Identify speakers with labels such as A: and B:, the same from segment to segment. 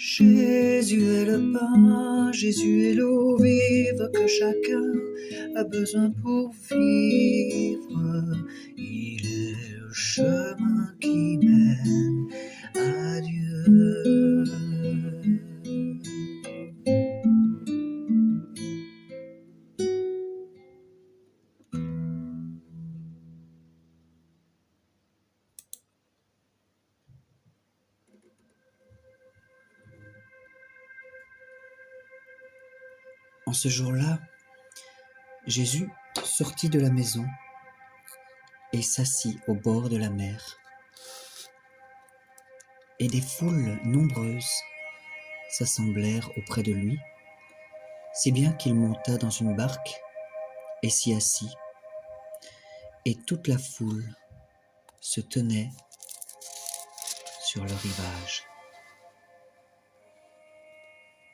A: Jésus est le pain, Jésus est l'eau vive que chacun a besoin pour vivre. Il est le chemin qui mène à Dieu. En ce jour-là, Jésus sortit de la maison et s'assit au bord de la mer. Et des foules nombreuses s'assemblèrent auprès de lui, si bien qu'il monta dans une barque et s'y assit. Et toute la foule se tenait sur le rivage.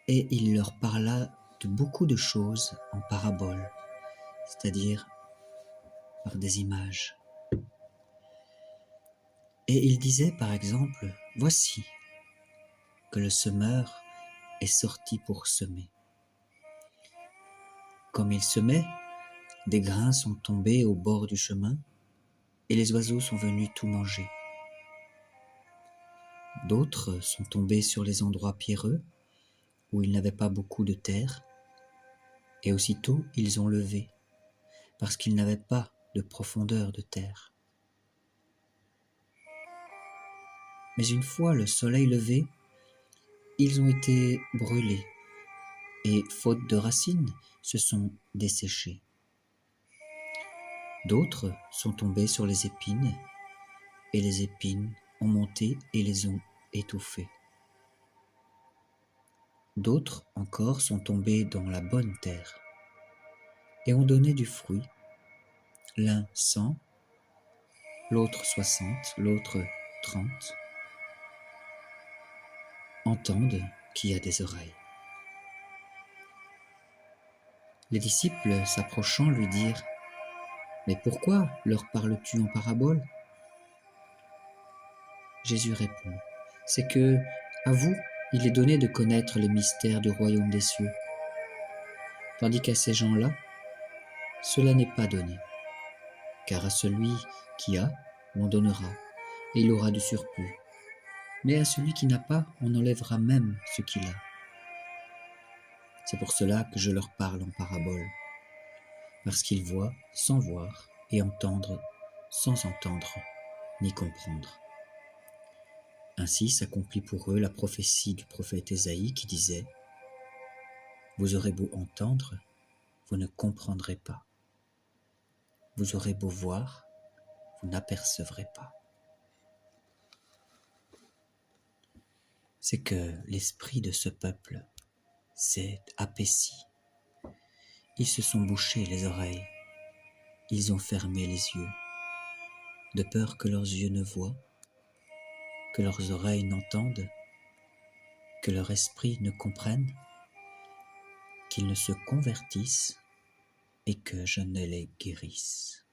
A: Et il leur parla de beaucoup de choses en paraboles, c'est-à-dire par des images. Et il disait par exemple, « Voici que le semeur est sorti pour semer. Comme il semait, des grains sont tombés au bord du chemin et les oiseaux sont venus tout manger. D'autres sont tombés sur les endroits pierreux où il n'avait pas beaucoup de terre et aussitôt ils ont levé parce qu'ils n'avaient pas de profondeur de terre. Mais une fois le soleil levé, ils ont été brûlés et, faute de racines, se sont desséchés. D'autres sont tombés sur les épines et les épines ont monté et les ont étouffés. D'autres encore sont tombés dans la bonne terre et ont donné du fruit, l'un 100, l'autre 60, l'autre 30. Entendent qui a des oreilles. Les disciples s'approchant lui dirent, « Mais pourquoi leur parles-tu en parabole ?» Jésus répond, « C'est que, à vous, il est donné de connaître les mystères du royaume des cieux, tandis qu'à ces gens-là, cela n'est pas donné. Car à celui qui a, l'on donnera, et il aura du surplus. Mais à celui qui n'a pas, on enlèvera même ce qu'il a. C'est pour cela que je leur parle en parabole, parce qu'ils voient sans voir et entendre sans entendre ni comprendre. Ainsi s'accomplit pour eux la prophétie du prophète Ésaïe qui disait « Vous aurez beau entendre, vous ne comprendrez pas. Vous aurez beau voir, vous n'apercevrez pas. » C'est que l'esprit de ce peuple s'est apaisi. Ils se sont bouchés les oreilles, ils ont fermé les yeux, de peur que leurs yeux ne voient, que leurs oreilles n'entendent, que leur esprit ne comprenne, qu'ils ne se convertissent et que je ne les guérisse.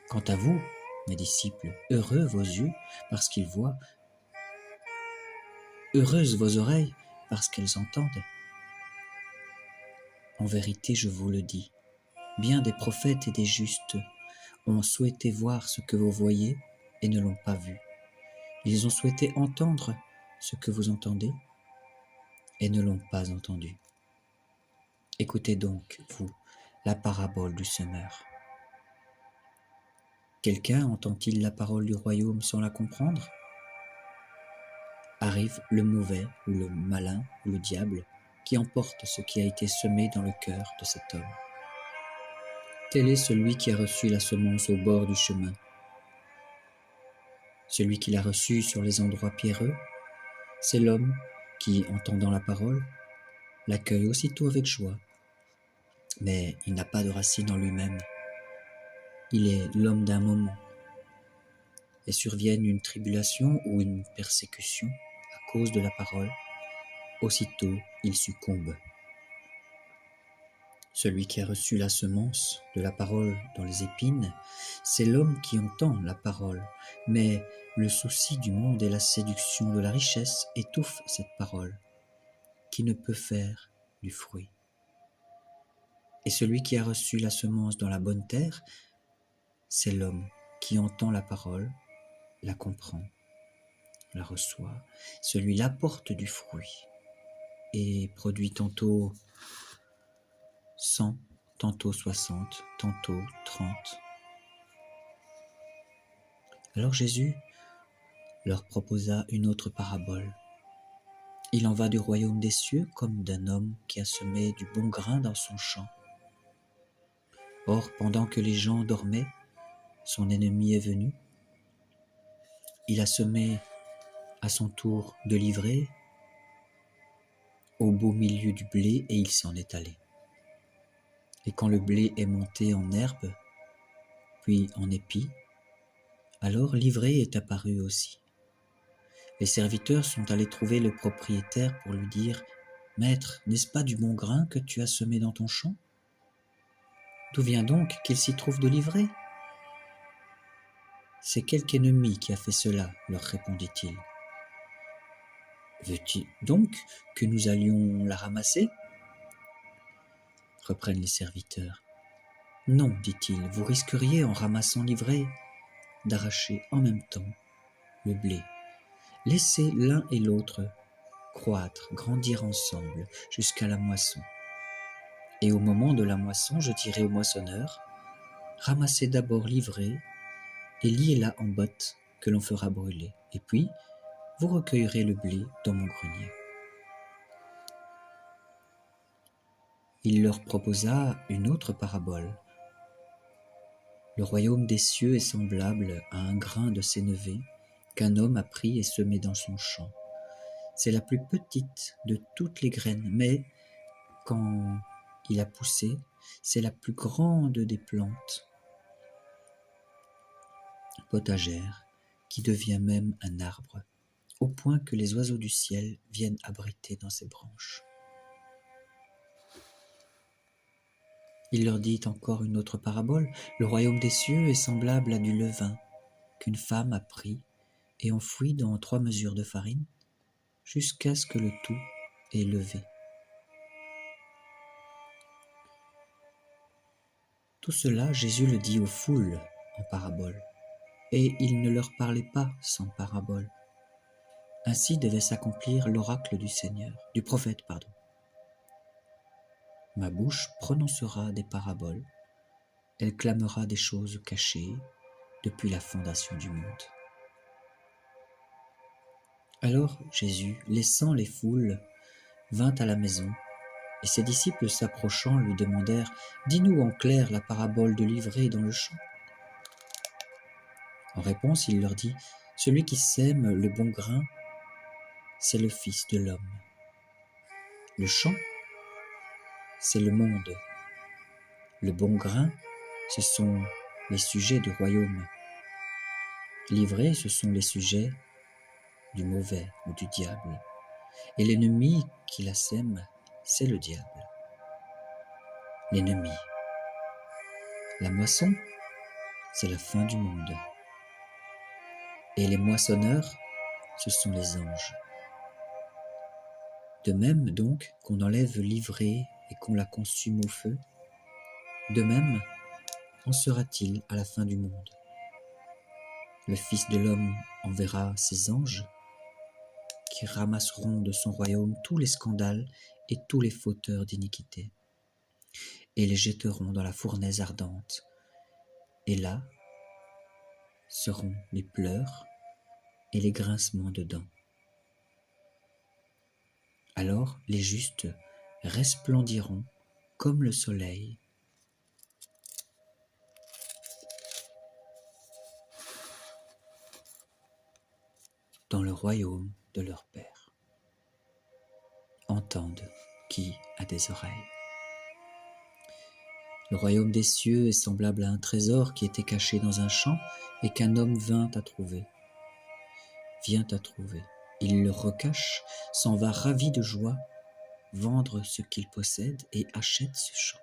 A: Quant à vous, mes disciples, heureux vos yeux parce qu'ils voient, heureuses vos oreilles parce qu'elles entendent. En vérité, je vous le dis, bien des prophètes et des justes ont souhaité voir ce que vous voyez et ne l'ont pas vu. Ils ont souhaité entendre ce que vous entendez et ne l'ont pas entendu. Écoutez donc, vous, la parabole du semeur. Quelqu'un entend-il la parole du royaume sans la comprendre ? Arrive le mauvais ou le malin ou le diable qui emporte ce qui a été semé dans le cœur de cet homme. Tel est celui qui a reçu la semence au bord du chemin. Celui qui l'a reçu sur les endroits pierreux, c'est l'homme qui, entendant la parole, l'accueille aussitôt avec joie. Mais il n'a pas de racine en lui-même. Il est l'homme d'un moment. Et survienne une tribulation ou une persécution à cause de la parole, aussitôt il succombe. Celui qui a reçu la semence de la parole dans les épines, c'est l'homme qui entend la parole, mais Le souci du monde et la séduction de la richesse étouffent cette parole, qui ne peut faire du fruit. Et celui qui a reçu la semence dans la bonne terre, c'est l'homme qui entend la parole, la comprend, la reçoit. Celui-là porte du fruit et produit tantôt 100, tantôt 60, tantôt 30. Alors Jésus leur proposa une autre parabole. Il en va du royaume des cieux comme d'un homme qui a semé du bon grain dans son champ. Or, pendant que les gens dormaient, son ennemi est venu. Il a semé à son tour de l'ivraie au beau milieu du blé et il s'en est allé. Et quand le blé est monté en herbe, puis en épi, alors l'ivraie est apparue aussi. Les serviteurs sont allés trouver le propriétaire pour lui dire « Maître, n'est-ce pas du bon grain que tu as semé dans ton champ ? D'où vient donc qu'il s'y trouve de l'ivraie ? » « C'est quelque ennemi qui a fait cela, leur répondit-il. Veux-tu donc que nous allions la ramasser ? Reprennent les serviteurs. Non, dit-il, vous risqueriez en ramassant l'ivraie d'arracher en même temps le blé. Laissez l'un et l'autre croître, grandir ensemble jusqu'à la moisson. Et au moment de la moisson, je dirai au moissonneur, ramassez d'abord l'ivraie et liez-la en bottes que l'on fera brûler. Et puis, vous recueillerez le blé dans mon grenier. Il leur proposa une autre parabole. Le royaume des cieux est semblable à un grain de sénévé qu'un homme a pris et semé dans son champ. C'est la plus petite de toutes les graines, mais quand il a poussé, c'est la plus grande des plantes potagères qui devient même un arbre, au point que les oiseaux du ciel viennent abriter dans ses branches. Il leur dit encore une autre parabole. Le royaume des cieux est semblable à du levain qu'une femme a pris et enfoui dans 3 mesures de farine jusqu'à ce que le tout ait levé. Tout cela, Jésus le dit aux foules en parabole, et il ne leur parlait pas sans parabole. Ainsi devait s'accomplir l'oracle du Seigneur, du prophète, pardon. Ma bouche prononcera des paraboles, elle clamera des choses cachées depuis la fondation du monde. Alors Jésus, laissant les foules, vint à la maison, et ses disciples s'approchant lui demandèrent « Dis-nous en clair la parabole de l'ivraie dans le champ. » En réponse, il leur dit « Celui qui sème le bon grain, c'est le Fils de l'homme. Le champ, c'est le monde. Le bon grain, ce sont les sujets du royaume. L'ivraie, ce sont les sujets du mauvais ou du diable. Et l'ennemi qui la sème, c'est le diable. L'ennemi. La moisson, c'est la fin du monde. Et les moissonneurs, ce sont les anges. De même donc qu'on enlève l'ivraie et qu'on la consume au feu, de même en sera-t-il à la fin du monde. Le Fils de l'homme enverra ses anges qui ramasseront de son royaume tous les scandales et tous les fauteurs d'iniquité et les jetteront dans la fournaise ardente. Et là seront les pleurs et les grincements de dents. Alors les justes resplendiront comme le soleil dans le royaume de leur Père. Entende qui a des oreilles. Le royaume des cieux est semblable à un trésor qui était caché dans un champ et qu'un homme vient à trouver. Il le recache, s'en va ravi de joie, vendre ce qu'il possède et achète ce champ.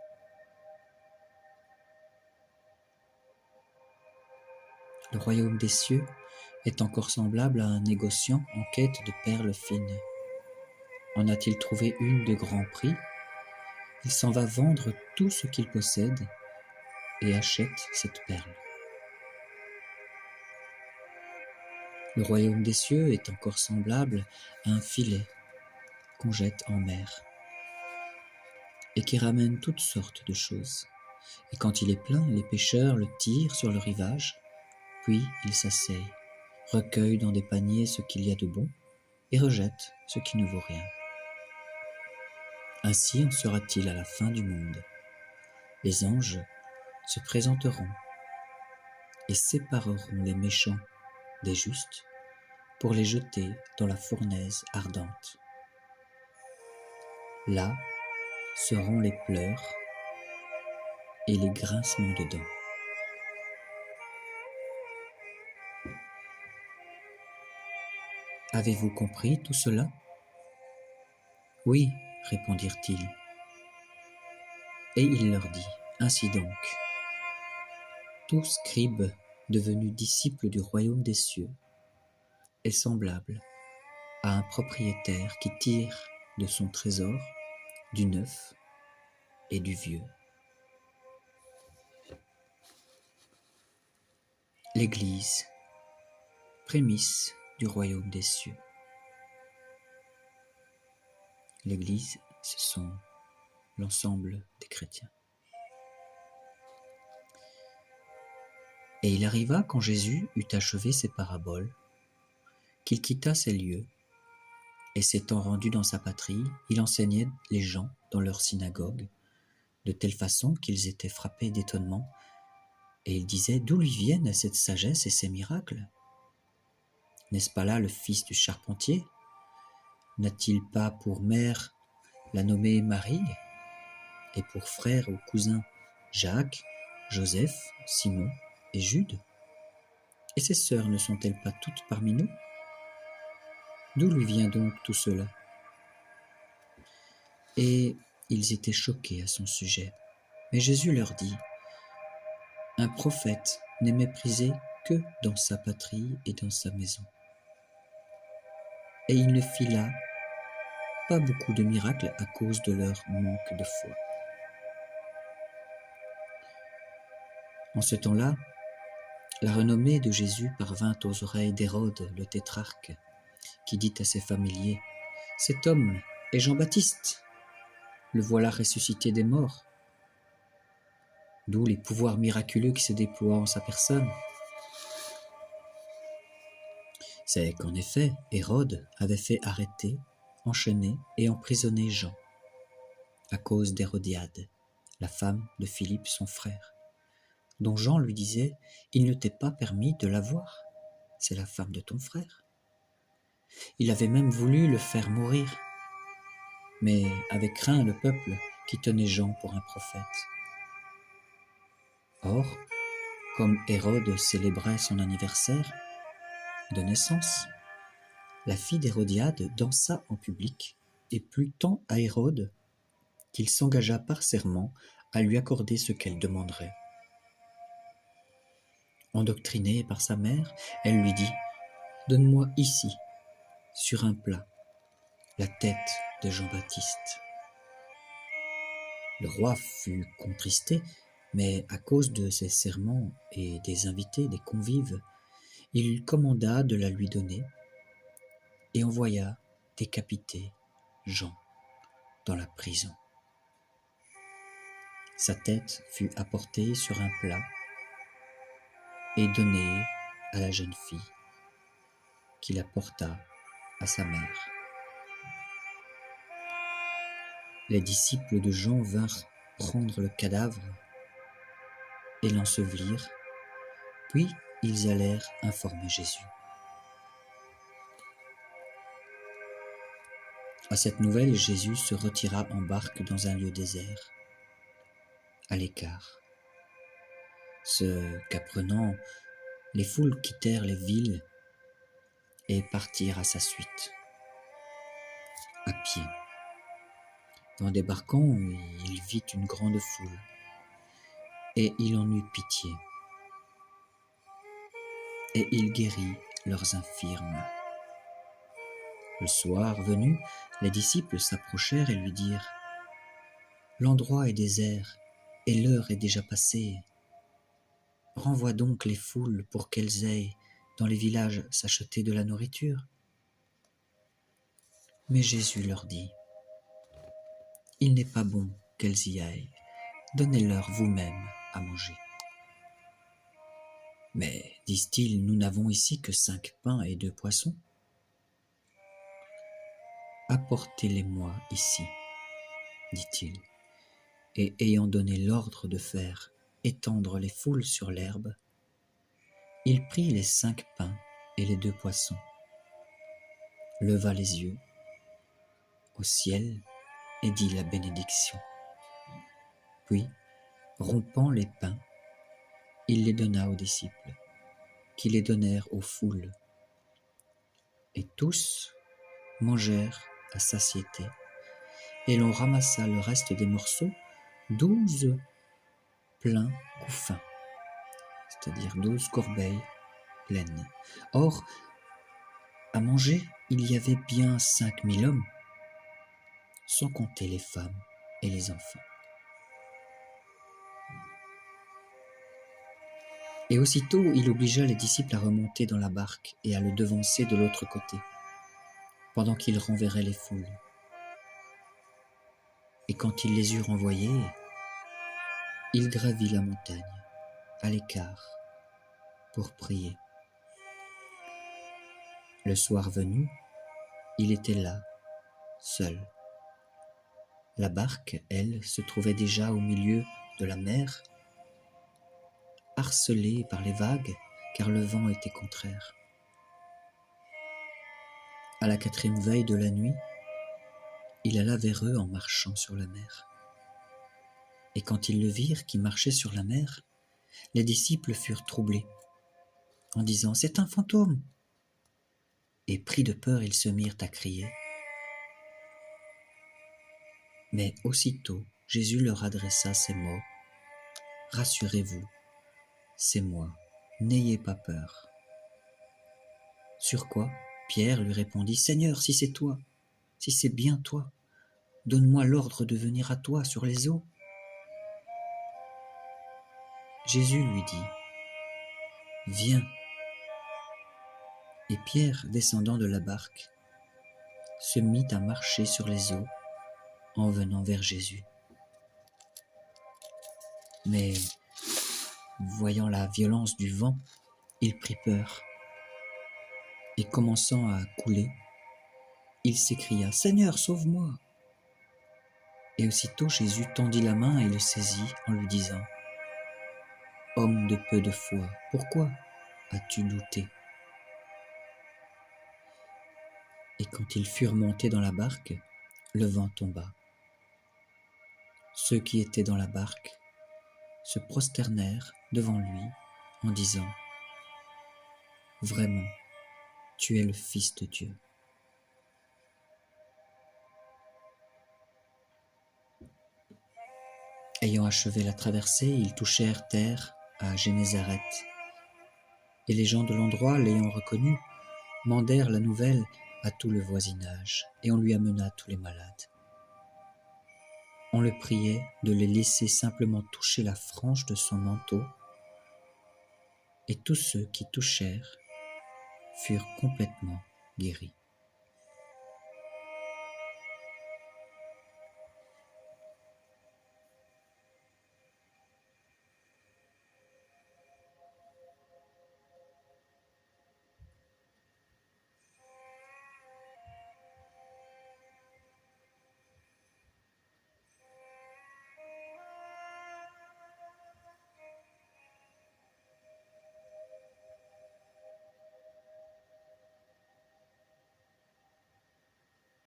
A: Le royaume des cieux est encore semblable à un négociant en quête de perles fines. En a-t-il trouvé une de grand prix? Il s'en va vendre tout ce qu'il possède et achète cette perle. Le royaume des cieux est encore semblable à un filet qu'on jette en mer et qui ramène toutes sortes de choses. Et quand il est plein, les pêcheurs le tirent sur le rivage, puis ils s'asseyent, recueillent dans des paniers ce qu'il y a de bon et rejettent ce qui ne vaut rien. Ainsi en sera-t-il à la fin du monde. Les anges se présenteront et sépareront les méchants des justes pour les jeter dans la fournaise ardente. Là seront les pleurs et les grincements de dents. Avez-vous compris tout cela? Oui, répondirent-ils. Et il leur dit, ainsi donc, tout scribe devenu disciple du royaume des cieux est semblable à un propriétaire qui tire de son trésor du neuf et du vieux. L'Église, prémisse du royaume des cieux. L'Église, ce sont l'ensemble des chrétiens. Et il arriva, quand Jésus eut achevé ses paraboles, qu'il quitta ces lieux, et s'étant rendu dans sa patrie, il enseignait les gens dans leur synagogue, de telle façon qu'ils étaient frappés d'étonnement, et ils disaient: d'où lui viennent cette sagesse et ces miracles? N'est-ce pas là le fils du charpentier? N'a-t-il pas pour mère la nommée Marie, et pour frères ou cousins Jacques, Joseph, Simon et Jude? Et ses sœurs ne sont-elles pas toutes parmi nous? D'où lui vient donc tout cela? Et ils étaient choqués à son sujet. Mais Jésus leur dit: un prophète n'est méprisé que dans sa patrie et dans sa maison. Et il ne fit là pas beaucoup de miracles à cause de leur manque de foi. En ce temps-là, la renommée de Jésus parvint aux oreilles d'Hérode le tétrarque, qui dit à ses familiers: cet homme est Jean-Baptiste, le voilà ressuscité des morts. D'où les pouvoirs miraculeux qui se déploient en sa personne. C'est qu'en effet, Hérode avait fait arrêter, enchaîner et emprisonner Jean, à cause d'Hérodiade, la femme de Philippe son frère, dont Jean lui disait: il ne t'est pas permis de la voir, c'est la femme de ton frère. Il avait même voulu le faire mourir, mais avait craint le peuple qui tenait Jean pour un prophète. Or, comme Hérode célébrait son anniversaire de naissance, la fille d'Hérodiade dansa en public et plut tant à Hérode qu'il s'engagea par serment à lui accorder ce qu'elle demanderait. Endoctrinée par sa mère, elle lui dit: donne-moi ici, sur un plat, la tête de Jean-Baptiste. Le roi fut contristé, mais à cause de ses serments et des invités, des convives, il commanda de la lui donner et envoya décapiter Jean dans la prison. Sa tête fut apportée sur un plat et donnée à la jeune fille, qui la porta à sa mère. Les disciples de Jean vinrent prendre le cadavre et l'ensevelir, puis ils allèrent informer Jésus. À cette nouvelle, Jésus se retira en barque dans un lieu désert, à l'écart. Ce qu'apprenant, les foules quittèrent les villes et partirent à sa suite, à pied. En débarquant, il vit une grande foule, et il en eut pitié. Et il guérit leurs infirmes. Le soir venu, les disciples s'approchèrent et lui dirent : « L'endroit est désert, et l'heure est déjà passée. Renvoie donc les foules pour qu'elles aillent dans les villages s'acheter de la nourriture. » Mais Jésus leur dit : « Il n'est pas bon qu'elles y aillent. Donnez-leur vous-même à manger. » « Mais, disent-ils, nous n'avons ici que 5 pains et 2 poissons. » »« Apportez-les-moi ici, dit-il. Et ayant donné l'ordre de faire étendre les foules sur l'herbe, il prit les 5 pains et les 2 poissons, leva les yeux au ciel et dit la bénédiction. Puis, rompant les pains, il les donna aux disciples, qui les donnèrent aux foules. Et tous mangèrent à satiété, et l'on ramassa le reste des morceaux, 12 pleins couffins, c'est-à-dire 12 corbeilles pleines. Or, à manger, il y avait bien 5000 hommes, sans compter les femmes et les enfants. Et aussitôt, il obligea les disciples à remonter dans la barque et à le devancer de l'autre côté, pendant qu'il renverrait les foules. Et quand il les eut renvoyés, il gravit la montagne, à l'écart, pour prier. Le soir venu, il était là, seul. La barque, elle, se trouvait déjà au milieu de la mer, harcelée par les vagues, car le vent était contraire. À la 4e veille de la nuit, il alla vers eux en marchant sur la mer. Et quand ils le virent qui marchait sur la mer, les disciples furent troublés, en disant : « C'est un fantôme !» Et pris de peur, ils se mirent à crier. Mais aussitôt, Jésus leur adressa ces mots : « Rassurez-vous, c'est moi, n'ayez pas peur. » Sur quoi Pierre lui répondit : « Seigneur, si c'est toi, si c'est bien toi, donne-moi l'ordre de venir à toi sur les eaux. » Jésus lui dit : « Viens. » Et Pierre, descendant de la barque, se mit à marcher sur les eaux en venant vers Jésus. Mais, voyant la violence du vent, il prit peur, et commençant à couler, il s'écria : « Seigneur, sauve-moi » Et aussitôt Jésus tendit la main et le saisit en lui disant : « Homme de peu de foi, pourquoi as-tu douté ?» Et quand ils furent montés dans la barque, le vent tomba. Ceux qui étaient dans la barque se prosternèrent devant lui en disant : « Vraiment, tu es le Fils de Dieu. » Ayant achevé la traversée, ils touchèrent terre à Génézareth. Et les gens de l'endroit, l'ayant reconnu, mandèrent la nouvelle à tout le voisinage, et on lui amena tous les malades. On le priait de les laisser simplement toucher la frange de son manteau, et tous ceux qui touchèrent furent complètement guéris.